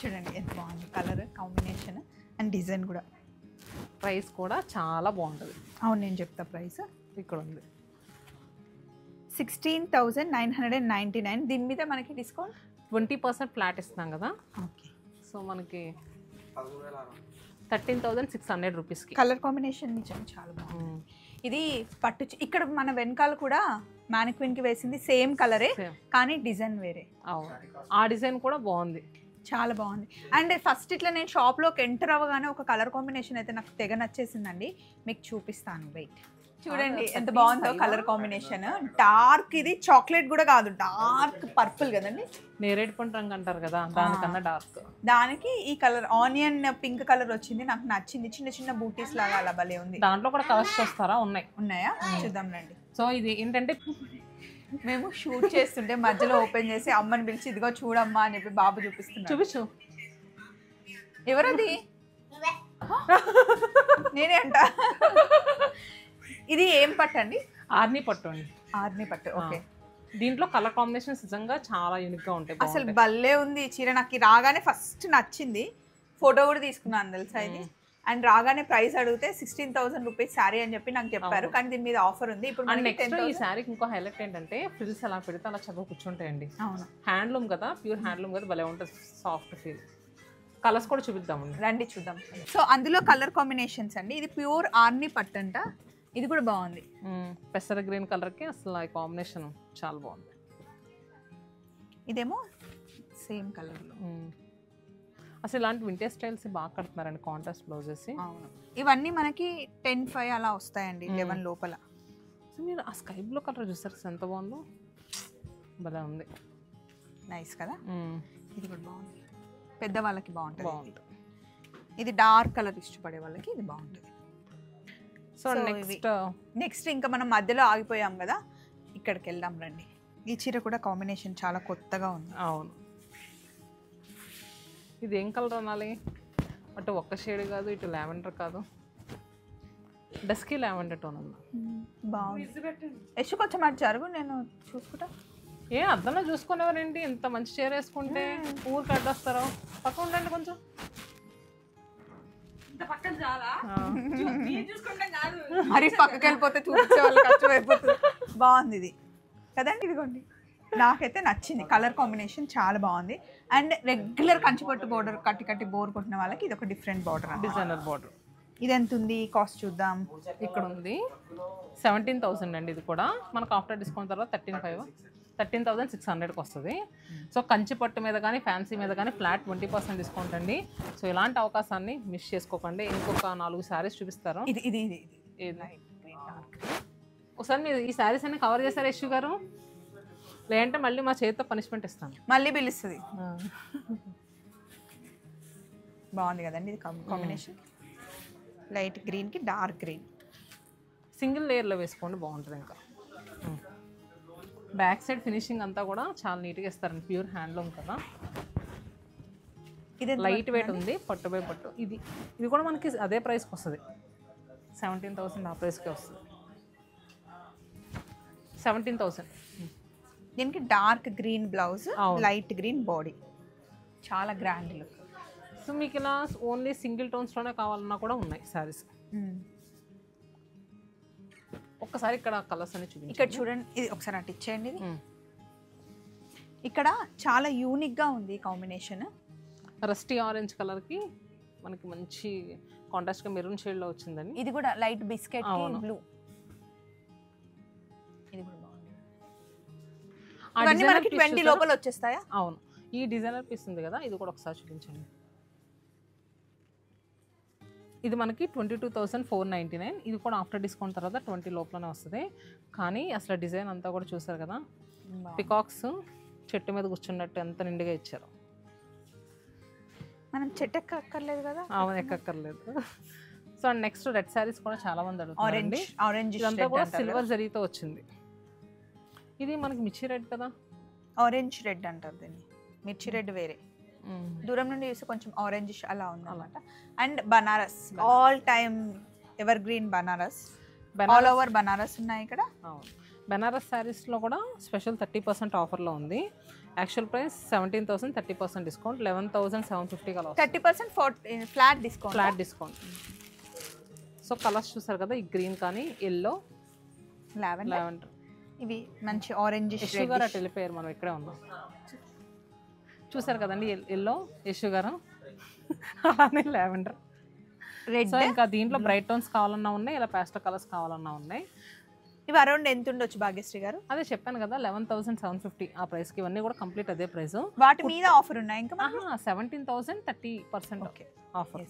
Speaker 1: చూడండి ఎంత బాగుంది కలర్ కాంబినేషన్ అండ్ డిజైన్ కూడా.
Speaker 2: ప్రైస్ కూడా చాలా బాగుంటుంది.
Speaker 1: అవును నేను చెప్తా ప్రైస్.
Speaker 2: ఇక్కడ ఉంది
Speaker 1: 16,999. దీని మీద మనకి డిస్కౌంట్
Speaker 2: 20% ఫ్లాట్ ఇస్తున్నాం కదా.
Speaker 1: ఓకే.
Speaker 2: సో మనకి 13,600 రూపీస్కి.
Speaker 1: కలర్ కాంబినేషన్ నిజంగా చాలా బాగుంది. ఇది పట్టు ఇక్కడ మన వెనకాల కూడా మ్యానిక్విన్కి వేసింది సేమ్ కలరే, కానీ డిజైన్ వేరే.
Speaker 2: ఆ డిజైన్ కూడా బాగుంది,
Speaker 1: చాలా బాగుంది. అండ్ ఫస్ట్ ఇట్లా నేను షాప్లోకి ఎంటర్ అవ్వగానే ఒక కలర్ కాంబినేషన్ అయితే నాకు తెగ నచ్చేసిందండి, మీకు చూపిస్తాను. వెయిట్ చూడండి ఎంత బాగుందో కలర్ కాంబినేషన్. డార్క్, ఇది చాక్లెట్ కూడా కాదు, డార్క్ పర్పుల్ కదండి.
Speaker 2: నేరేడు పండు రంగు అంటారు కదా, దానికన్నా డార్క్.
Speaker 1: దానికి ఈ కలర్ ఆనియన్ పింక్ కలర్ వచ్చింది, నాకు నచ్చింది. చిన్న చిన్న బూటీస్ లాగా అలా భలే ఉంది.
Speaker 2: దాంట్లో కూడా కలర్స్ వస్తారా?
Speaker 1: ఉన్నాయా? చూద్దాం రండి.
Speaker 2: సో ఇది ఏంటంటే
Speaker 1: మేము షూట్ చేస్తుంటే మధ్యలో ఓపెన్ చేసి అమ్మని పిలిచి ఇదిగో చూడమ్మా అని చెప్పి బాబు చూపిస్తున్నాడు.
Speaker 2: చూపించు.
Speaker 1: ఎవరది? నేనే అంట. ఇది ఏం పట్టు అండి?
Speaker 2: ఆర్ని పట్టు అండి.
Speaker 1: ఆర్ని పట్టు. ఓకే.
Speaker 2: దీంట్లో కలర్ కాంబినేషన్స్ నిజంగా చాలా యూనిక్ గా ఉంటాయి.
Speaker 1: అసలు భలే ఉంది చీర. నాకు రాగానే ఫస్ట్ నచ్చింది, ఫోటో కూడా తీసుకున్నాను తెలుసా. ఇది అండ్ రాగానే ప్రైస్ అడిగితే 16,000 రూపీస్ శారీ అని చెప్పి నాకు చెప్పారు, కానీ దీని మీద ఆఫర్ ఉంది. ఇప్పుడు
Speaker 2: అండ్ నెక్స్ట్ ఈ శారీకి ఇంకో హైలైట్ ఏంటంటే ఫ్రిల్స్ అలా పెడితే అలా చక్కగా కూర్చుంటాయండి.
Speaker 1: అవును,
Speaker 2: హ్యాండ్లూమ్ కదా, ప్యూర్ హ్యాండ్లూమ్ కదా, భలే ఉంటుంది, సాఫ్ట్ ఫీల్. కలర్స్ కూడా చూపిద్దామండి,
Speaker 1: రండి చూద్దాం. సో అందులో కలర్ కాంబినేషన్స్ అండి. ఇది ప్యూర్ ఆర్ని పట్టు అంట, ఇది కూడా బాగుంది.
Speaker 2: పెసర గ్రీన్ కలర్కి అసలు ఆ కాంబినేషన్ చాలా బాగుంది.
Speaker 1: ఇదేమో సేమ్ కలర్లో.
Speaker 2: అసలు ఇలాంటి వింటేజ్ స్టైల్స్ బాగా కడుతున్నారండి, కాంట్రాస్ట్ బ్లౌజెస్.
Speaker 1: అవును, ఇవన్నీ మనకి 10,500 అలా వస్తాయండి, 11 లోపల.
Speaker 2: సో మీరు ఆ స్కై బ్లూ కలర్ చూసారు ఎంత బాగుందో, భలే ఉంది,
Speaker 1: నైస్ కదా. ఇది కూడా బాగుంది, పెద్దవాళ్ళకి బాగుంటుంది.
Speaker 2: బాగుంటుంది.
Speaker 1: ఇది డార్క్ కలర్ ఇష్టపడే వాళ్ళకి ఇది బాగుంటుంది.
Speaker 2: సో
Speaker 1: నెక్స్ట్ ఇంకా మనం మధ్యలో ఆగిపోయాం కదా, ఇక్కడికి వెళ్దాం రండి. ఈ చీర కూడా కాంబినేషన్ చాలా కొత్తగా ఉంది.
Speaker 2: అవును, ఇది ఏం కలర్ అనాలి, అటు ఒక్క షేడ్ కాదు, ఇటు లావెండర్ కాదు, డస్కీ లావెండర్ టోన్ అన్న.
Speaker 1: బాగుంది. యశ్ కొంచెం అటు జరుగు, నేను చూసుకుంటా.
Speaker 2: ఏ అద్దంలో చూసుకునేవారేంటి, ఇంత మంచి చీర వేసుకుంటే ఊరు కట్టొస్తారో, పక్క ఉండండి కొంచెం.
Speaker 3: పక్కన చాలా చూసుకుంటాం కాదు,
Speaker 1: మరి పక్కకి వెళ్ళిపోతే చూపించే వాళ్ళు కష్టం అయిపోతుంది. బాగుంది ఇది కదండి, ఇదిగోండి. నాకైతే నచ్చింది, కలర్ కాంబినేషన్ చాలా బాగుంది. అండ్ రెగ్యులర్ కంచిపట్టు బోర్డర్ కట్టి బోర్ కొట్టిన వాళ్ళకి ఇది ఒక డిఫరెంట్ బార్డర్,
Speaker 2: డిజైనర్ బార్డర్.
Speaker 1: ఇది ఎంత ఉంది కాస్ట్ చూద్దాం.
Speaker 2: ఇక్కడ ఉంది 17,000 అండి. ఇది కూడా మనకు ఆఫ్టర్ డిస్కౌంట్ తర్వాత 13,600కి వస్తుంది. సో కంచి పట్టు మీద కానీ ఫ్యాన్సీ మీద కానీ ఫ్లాట్ 20% డిస్కౌంట్ అండి. సో ఇలాంటి అవకాశాన్ని మిస్ చేసుకోకండి. ఇంకొక 4 శారీస్ చూపిస్తారు.
Speaker 1: ఇది ఇది ఇది
Speaker 2: ఒకసారి మీరు ఈ శారీస్ అన్ని కవర్ చేశారు యశ్ గారు, లేదంటే మళ్ళీ మా చేతితో పనిష్మెంట్ ఇస్తాను,
Speaker 1: మళ్ళీ పిలుస్తుంది. బాగుంది కదండి ఇది కాంబినేషన్, లైట్ గ్రీన్కి డార్క్ గ్రీన్.
Speaker 2: సింగిల్ లేయర్లో వేసుకోండి, బాగుంటుంది. ఇంకా బ్యాక్ సైడ్ ఫినిషింగ్ అంతా కూడా చాలా నీట్గా ఇస్తారండి, ప్యూర్ హ్యాండ్లూమ్ కదా. ఇది లైట్ వెయిట్ ఉంది, పట్టు బై పట్టు. ఇది కూడా మనకి అదే ప్రైస్కి వస్తుంది, 17,000 ఆ ప్రైస్కే వస్తుంది. 17,000.
Speaker 1: దీనికి dark green blouse, light green body, చాలా గ్రాండ్ లుక్.
Speaker 2: సో మీకు ఇలా ఓన్లీ సింగిల్ టోన్స్లోనే కావాలన్నా కూడా ఉన్నాయి శారీస్. ఒక్కసారి ఇక్కడ కలర్స్ అన్ని చూపించండి.
Speaker 1: ఇక్కడ చూడండి, ఇది ఒకసారి అటు ఇచ్చేయండి. ఇది ఇక్కడ చాలా యూనిక్గా ఉంది కాంబినేషన్.
Speaker 2: రస్టీ ఆరెంజ్ కలర్కి మనకి మంచి కాంట్రాస్ట్గా మెరూన్ షేడ్లో వచ్చిందని.
Speaker 1: ఇది కూడా లైట్ బిస్కెట్ బ్లూ. ఇది కూడా బాగుంది. ఇవన్నీ మనకి 20 లోపల వచ్చేస్తాయా?
Speaker 2: అవును. ఈ డిజైనర్ పీస్ ఉంది కదా, ఇది కూడా ఒకసారి చూపించండి. ఇది మనకి 22,499. ఇది కూడా ఆఫ్టర్ డిస్కౌంట్ తర్వాత 20 లోపలనే వస్తుంది. కానీ అసలు డిజైన్ అంతా కూడా చూసారు కదా, పికాక్స్ చెట్టు మీద కూర్చున్నట్టు ఎంత నిండుగా ఇచ్చారు.
Speaker 1: మనం చెట్టు ఎక్కక్కర్లేదు కదా.
Speaker 2: అవును, ఎక్కక్కర్లేదు. సో నెక్స్ట్ రెడ్ శారీస్ కూడా చాలా మంది అడుగుతారండి.
Speaker 1: ఆరెంజ్
Speaker 2: ఇదంతా కూడా సిల్వర్ జరీతో వచ్చింది. ఇది మనకి మిర్చి రెడ్ కదా,
Speaker 1: ఆరెంజ్ రెడ్ అంటారు దీన్ని. మిర్చి రెడ్ వేరే, దూరం నుండి చూస్తే కొంచెం ఆరెంజ్ అలా ఉంది అన్నమాట. And Banaras, all time ever green Banaras, all over Banaras ఉన్నాయి ఇక్కడ.
Speaker 2: బనారస్ శారీస్లో కూడా స్పెషల్ 30% ఆఫర్లో ఉంది. Actual price 17,000, 30% discount 11,750 colour.
Speaker 1: 30% flat
Speaker 2: discount. So colours చూసారు కదా, ఈ గ్రీన్ కానీ ఎల్లో, లావెండర్,
Speaker 1: ఇవి మంచి ఆరెంజ్
Speaker 2: షుగర్. అటు వెళ్ళిపోయారు, మనం ఇక్కడే ఉన్నాం. చూసారు కదండి ఎల్లో యశ్ గారు, అలానే లావెండర్, రెడ్. సో ఇంకా దీంట్లో బ్రైట్ టోన్స్ కావాలన్నా ఉన్నాయి, ఇలా పాస్టల్ కలర్స్ కావాలన్నా ఉన్నాయి.
Speaker 1: ఇవి అరౌండ్ ఎంత ఉండొచ్చు భాగ్యశ్రీ గారు?
Speaker 2: అదే చెప్పాను కదా, 11,750 ఆ ప్రైస్కి. ఇవన్నీ కూడా కంప్లీట్ అదే ప్రైస్.
Speaker 1: వాటి మీద ఆఫర్ ఉన్నాయి ఇంకా?
Speaker 2: 17,000 30% ఆఫర్.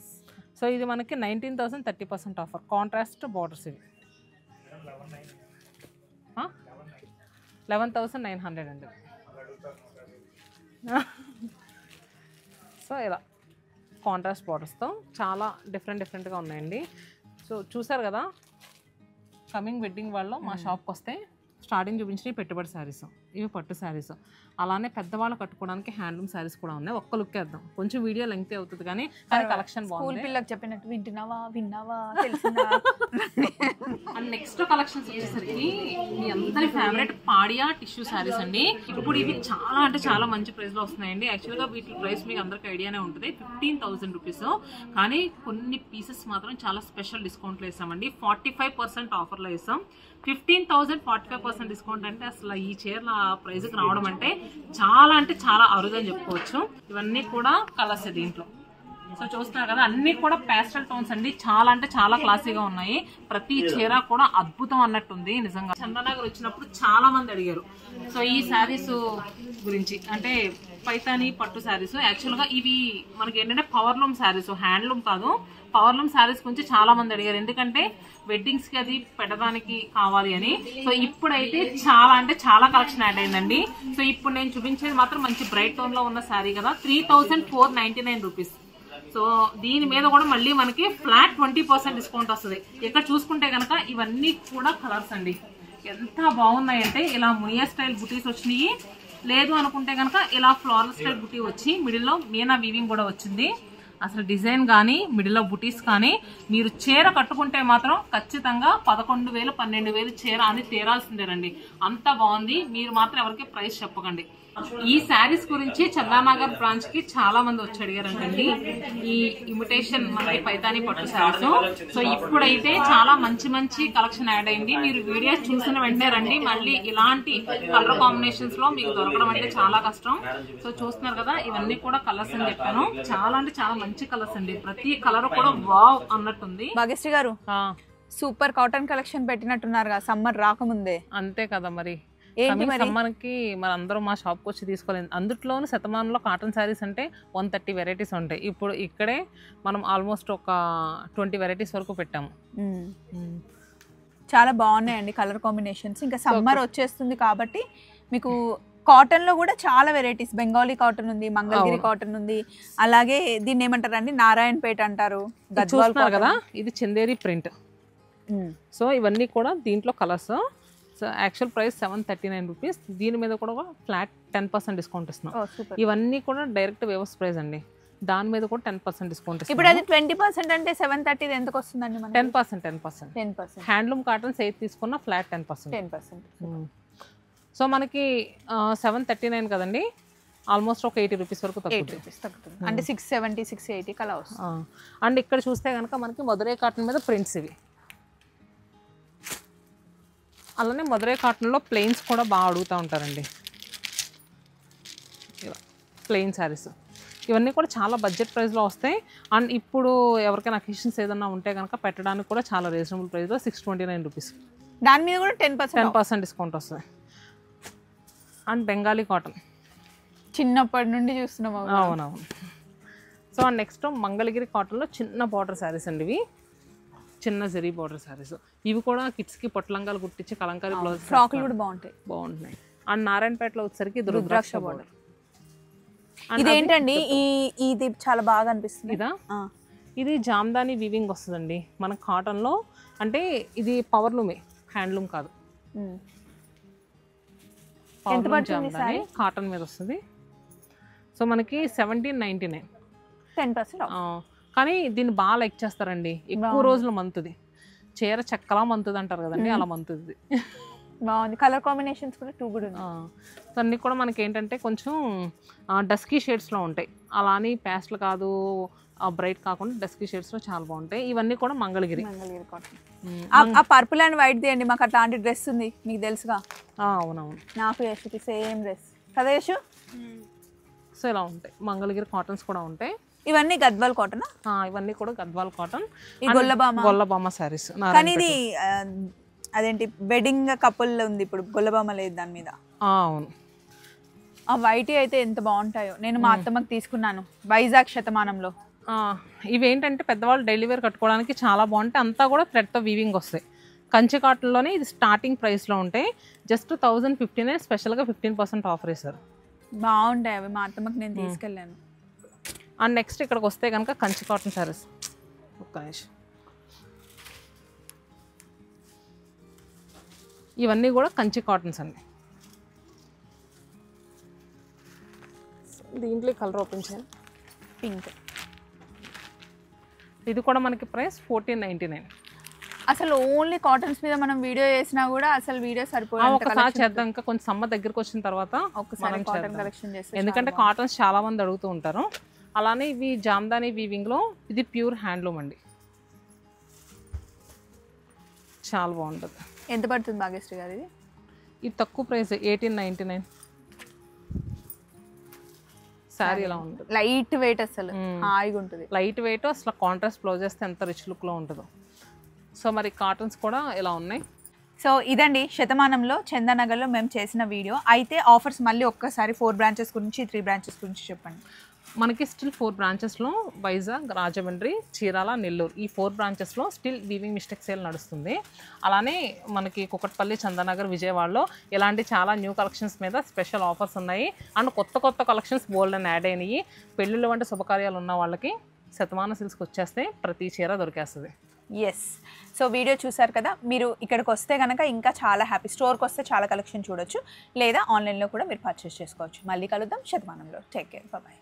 Speaker 2: సో ఇది మనకి 19,000 30% ఆఫర్. కాంట్రాస్ట్ బార్డర్స్ ఇవి 11,900 అండి. సో ఇలా కాంట్రాస్ట్ బార్డర్స్తో చాలా డిఫరెంట్గా ఉన్నాయండి. సో చూసారు కదా, కమింగ్ వెడ్డింగ్ వాళ్ళు మా షాప్కి వస్తే స్టార్టింగ్ చూపించిన పెట్టుబడి శారీస్, ఇవి పట్టు శారీస్. అలానే పెద్దవాళ్ళు కట్టుకోవడానికి హ్యాండ్లూమ్ శారీస్ కూడా ఉన్నాయి. ఒక్క లుక్ వేద్దాం, కొంచెం వీడియో లెంగ్త్ అవుతుంది కానీ కలెక్షన్ బాగుంది.
Speaker 1: పిల్లలకు చెప్పినట్టు విన్నావా తెలిసిందా.
Speaker 2: అండ్ నెక్స్ట్ కలెక్షన్స్ వచ్చేసరికి మీ అందరి ఫేవరెట్ పాడియా టిష్యూ శారీస్ అండి. ఇప్పుడు ఇవి చాలా అంటే చాలా మంచి ప్రైస్ లో వస్తున్నాయండి. యాక్చువల్గా వీటి ప్రైస్ మీకు అందరికి ఐడియానే ఉంటుంది, 15,000 రూపీస్. కానీ కొన్ని పీసెస్ మాత్రం చాలా స్పెషల్ డిస్కౌంట్లో ఇస్తామండి. 45% ఆఫర్లో ఇస్తాం. 15,000 45% డిస్కౌంట్ అంటే అసలు ఈ చీరల ప్రైస్కి రావడం అంటే చాలా అరుదని చెప్పుకోవచ్చు. ఇవన్నీ కూడా కలర్స్ దీంట్లో. సో చూస్తున్నారు కదా, అన్ని కూడా పేస్టల్ టోన్స్ అండి. చాలా అంటే చాలా క్లాసీగా ఉన్నాయి. ప్రతి చీర కూడా అద్భుతం అన్నట్టుంది. నిజంగా చందనగర్ వచ్చినప్పుడు చాలా మంది అడిగారు సో ఈ శారీస్ గురించి, అంటే పైతాని పట్టు శారీస్. యాక్చువల్గా ఇవి మనకి ఏంటంటే పవర్లూమ్ శారీస్, హ్యాండ్లూమ్ కాదు. పవర్లూమ్ శారీస్ గురించి చాలా మంది అడిగారు, ఎందుకంటే వెడ్డింగ్స్ కి అది పెట్టడానికి కావాలి అని. సో ఇప్పుడైతే చాలా అంటే చాలా కలెక్షన్ యాడ్ అయిందండి. సో ఇప్పుడు నేను చూపించేది మాత్రం మంచి బ్రైట్ టోన్ లో ఉన్న శారీ కదా, 3,499 రూపీస్. సో దీని మీద కూడా మళ్ళీ మనకి ఫ్లాట్ 20% డిస్కౌంట్ వస్తుంది. ఇక్కడ చూసుకుంటే కనుక ఇవన్నీ కూడా కలర్స్ అండి. ఎంత బాగున్నాయంటే ఇలా మునియా స్టైల్ బుటీస్ వచ్చినాయి, లేదు అనుకుంటే కనుక ఇలా ఫ్లోరల్ స్టైల్ బుటీ వచ్చి మిడిల్లో మీనా వీవింగ్ కూడా వచ్చింది. అసలు డిజైన్ కానీ మిడిల్లో బుటీస్ కానీ మీరు చీర కట్టుకుంటే మాత్రం ఖచ్చితంగా 11,000 12,000 చీర అని తీరాల్సిందేనండి. అంత బాగుంది. మీరు మాత్రం ఎవరికి ప్రైస్ చెప్పకండి. ఈ శారీస్ గురించి చందానగర్ బ్రాంచ్ కి చాలా మంది వచ్చి అడిగారంటండి, ఈ ఇమిటేషన్ మనకి పైతాని పట్టు శారీస్. సో ఇప్పుడైతే చాలా మంచి మంచి కలెక్షన్ యాడ్ అయింది. మీరు వీడియో చూసిన వెంటనే రండి, మళ్ళీ ఇలాంటి కలర్ కాంబినేషన్స్ లో మీకు దొరకడం అంటే చాలా కష్టం. సో చూస్తున్నారు కదా, ఇవన్నీ కూడా కలర్స్ అని చెప్పాను. చాలా అంటే చాలా మంచి కలర్స్ అండి. ప్రతి కలర్ కూడా వావ్ అన్నట్టుంది.
Speaker 1: భాగ్యశ్రీ గారు సూపర్ కాటన్ కలెక్షన్ పెట్టినట్టున్నారు సమ్మర్ రాకముందే.
Speaker 2: అంతే కదా మరి,
Speaker 1: ఏంటి
Speaker 2: మనకి మరి అందరూ మా షాప్కి వచ్చి తీసుకోలేదు. అందులోనూ శతమానంలో కాటన్ శారీస్ అంటే 130 వెరైటీస్ ఉంటాయి. ఇప్పుడు ఇక్కడే మనం ఆల్మోస్ట్ ఒక 20 వెరైటీస్ వరకు పెట్టాము.
Speaker 1: చాలా బాగున్నాయండి కలర్ కాంబినేషన్స్. ఇంకా సమ్మర్ వచ్చేస్తుంది కాబట్టి మీకు కాటన్ లో కూడా చాలా వెరైటీస్, బెంగాలీ కాటన్ ఉంది, మంగళగిరి కాటన్ ఉంది, అలాగే దీన్ని ఏమంటారు అండి నారాయణపేట అంటారు.
Speaker 2: చూస్తున్నారు కదా, ఇది చందేరి ప్రింట్. సో ఇవన్నీ కూడా దీంట్లో colours. So actual price 739 rupees. దీని మీద కూడా ఫ్లాట్ 10% డిస్కౌంట్ ఇస్తున్నాం. ఇవన్నీ కూడా డైరెక్ట్ వేవర్స్ ప్రైస్ అండి, దాని మీద కూడా 10% డిస్కౌంట్ ఇస్తాం.
Speaker 1: ఇప్పుడు అది 20% అంటే 730 ఎందుకు వస్తుందండి?
Speaker 2: 10%. హ్యాండ్లూమ్ కాటన్స్ ఏది తీసుకున్నా ఫ్లాట్ 10%. సో మనకి 739 కదండి, ఆల్మోస్ట్ ఒక 80 రూపీస్ వరకు తగ్గుతుంది.
Speaker 1: అంటే 670 680 కలా వస్తుంది.
Speaker 2: అండ్ ఇక్కడ చూస్తే కనుక మనకి మధురై కాటన్ మీద ప్రింట్స్ ఇవి. అలానే మధురై కాటన్లో ప్లెయిన్స్ కూడా బాగా అడుగుతూ ఉంటారండి. ప్లెయిన్ శారీస్ ఇవన్నీ కూడా చాలా బడ్జెట్ ప్రైస్లో వస్తాయి. అండ్ ఇప్పుడు ఎవరికైనా అకేషన్స్ ఏదన్నా ఉంటే కనుక పెట్టడానికి కూడా చాలా రీజనబుల్ ప్రైస్లో 629 రూపీస్.
Speaker 1: దాని మీద కూడా 10%
Speaker 2: డిస్కౌంట్ వస్తుంది. అండ్ బెంగాలీ కాటన్
Speaker 1: చిన్నప్పటి నుండి చూస్తున్నాం.
Speaker 2: అవునవును. సో నెక్స్ట్ మంగళగిరి కాటన్లో చిన్న బార్డర్ శారీస్ అండి. ఇవి చిన్న జరీ బార్డర్ శారీస్. ఇవి కూడా కిడ్స్కి పొట్లంగాలు కుట్టించి కలంకారీ బ్లౌజ్
Speaker 1: ఫ్రాక్లు కూడా బాగుంటాయి.
Speaker 2: అండ్ నారాయణపేటలో వచ్చేసరికి రుద్రాక్ష బార్డర్.
Speaker 1: ఇదేంటండి ఇది చాలా బాగా అనిపిస్తుంది.
Speaker 2: ఇదా, ఇది జామ్దాని వీవింగ్ వస్తుందండి మన కాటన్లో. అంటే ఇది పవర్లూమే, హ్యాండ్లూమ్ కాదు. జామ్దాని కాటన్ మీద వస్తుంది. సో మనకి 1799,
Speaker 1: 10%.
Speaker 2: కానీ దీన్ని బాగా లైక్ చేస్తారండి. ఎక్కువ రోజులు మంతుది, చీర చెక్కలా మంతుది అంటారు కదండి, అలా మంతుది.
Speaker 1: బాగుంది. కలర్ కాంబినేషన్స్ కూడా 2 కూడా ఉన్నాయి.
Speaker 2: అన్నీ కూడా మనకి ఏంటంటే కొంచెం డస్కీ షేడ్స్లో ఉంటాయి. అలా అని ప్యాస్ట్లు కాదు, బ్రైట్ కాకుండా డస్కీ షేడ్స్లో చాలా బాగుంటాయి. ఇవన్నీ కూడా మంగళగిరి
Speaker 1: కాటన్. ఆ పర్పుల్ అండ్ వైట్ అండి, మాకు అట్లాంటి డ్రెస్ ఉంది మీకు తెలుసుగా.
Speaker 2: అవునవును,
Speaker 1: నాకు యశుకి సేమ్ డ్రెస్ కదా యశు.
Speaker 2: సో ఇలా ఉంటాయి. మంగళగిరి కాటన్స్ కూడా ఉంటాయి.
Speaker 1: ఇవన్నీ గద్వాల్ కాటన్.
Speaker 2: ఇవన్నీ కూడా గద్వాల్ కాటన్.
Speaker 1: గొల్లబామ
Speaker 2: శారీస్.
Speaker 1: కానీ ఇది అదేంటి వెడ్డింగ్ కపుల్ ఉంది ఇప్పుడు, గొల్లబామ లేదు దాని మీద.
Speaker 2: అవును.
Speaker 1: ఆ వైట్ అయితే ఎంత బాగుంటాయో. నేను మా అత్తమ్మకి తీసుకున్నాను వైజాగ్ శతమానంలో.
Speaker 2: ఇవేంటంటే పెద్దవాళ్ళు డైలీ వేర్ కట్టుకోవడానికి చాలా బాగుంటాయి. అంతా కూడా థ్రెడ్తో వీవింగ్ వస్తాయి. కంచి కాటన్లోనే ఇది స్టార్టింగ్ ప్రైస్లో ఉంటాయి. జస్ట్ 1015 స్పెషల్గా 15% ఆఫర్ వేశారు.
Speaker 1: బాగుంటాయి అవి. మా అత్తమ్మకి నేను తీసుకెళ్ళాను.
Speaker 2: అండ్ నెక్స్ట్ ఇక్కడికి వస్తే కనుక కంచి కాటన్ శారీస్. ఒక్క నిమిషం. ఇవన్నీ కూడా కంచి కాటన్స్ అండి. దీంట్లో కలర్ ఓపెన్ చేయండి.
Speaker 1: పింక్.
Speaker 2: ఇది కూడా మనకి ప్రైస్ 1499.
Speaker 1: అసలు ఓన్లీ కాటన్స్ మీద మనం వీడియో చేసినా కూడా అసలు వీడియో సరిపోదు.
Speaker 2: ఒకసారి చేద్దాం, ఇంకా కొంచెం సమ్మర్ దగ్గరకు వచ్చిన తర్వాత
Speaker 1: ఒకసారి కాటన్ కలెక్షన్ చేస్తే,
Speaker 2: ఎందుకంటే కాటన్స్ చాలా మంది అడుగుతూ ఉంటారు. అలానే ఇవి జామ్దాని వీవింగ్ లో ఇది ప్యూర్ హ్యాండ్లూమ్ అండి, చాలా బాగుంటుంది.
Speaker 1: ఎంత పడుతుంది భాగ్యశ్రీ గారు ఇది?
Speaker 2: ఇది తక్కువ ప్రైస్ 1899. శారీ ఇలా ఉంటుంది,
Speaker 1: లైట్ వెయిట్, అసలు హాయిగా ఉంటుంది.
Speaker 2: లైట్ వెయిట్, అసలు కాంట్రాస్ట్ బ్లౌజ్ వేస్తే ఎంత రిచ్ లుక్ లో ఉంటుందో. సో మరి కాటన్స్ కూడా ఇలా ఉన్నాయి.
Speaker 1: సో ఇదండి శతమానంలో చందానగర్లో మేము చేసిన వీడియో. అయితే ఆఫర్స్ మళ్ళీ ఒక్కసారి 4 బ్రాంచెస్ గురించి 3 బ్రాంచెస్ గురించి చెప్పండి.
Speaker 2: మనకి స్టిల్ 4 బ్రాంచెస్లో వైజాగ్, రాజమండ్రి, చీరాల, నెల్లూరు, ఈ 4 బ్రాంచెస్లో స్టిల్ వీవింగ్ మిస్టేక్ సేల్ నడుస్తుంది. అలానే మనకి కుకట్పల్లి, చందానగర్, విజయవాడలో ఇలాంటి చాలా న్యూ కలెక్షన్స్ మీద స్పెషల్ ఆఫర్స్ ఉన్నాయి. అండ్ కొత్త కొత్త కలెక్షన్స్ బోల్డ్ అని యాడ్ అయినాయి. పెళ్ళిళ్ళు వంటి శుభకార్యాలు ఉన్న వాళ్ళకి శతమానం సిల్క్స్కి వచ్చేస్తే ప్రతి చీర దొరికేస్తుంది.
Speaker 1: ఎస్. సో వీడియో చూసారు కదా, మీరు ఇక్కడికి వస్తే కనుక ఇంకా చాలా హ్యాపీ. స్టోర్కి వస్తే చాలా కలెక్షన్ చూడొచ్చు, లేదా ఆన్లైన్లో కూడా మీరు పర్చేస్ చేసుకోవచ్చు. మళ్ళీ కలుద్దాం శతమానంలో. Take care, bye.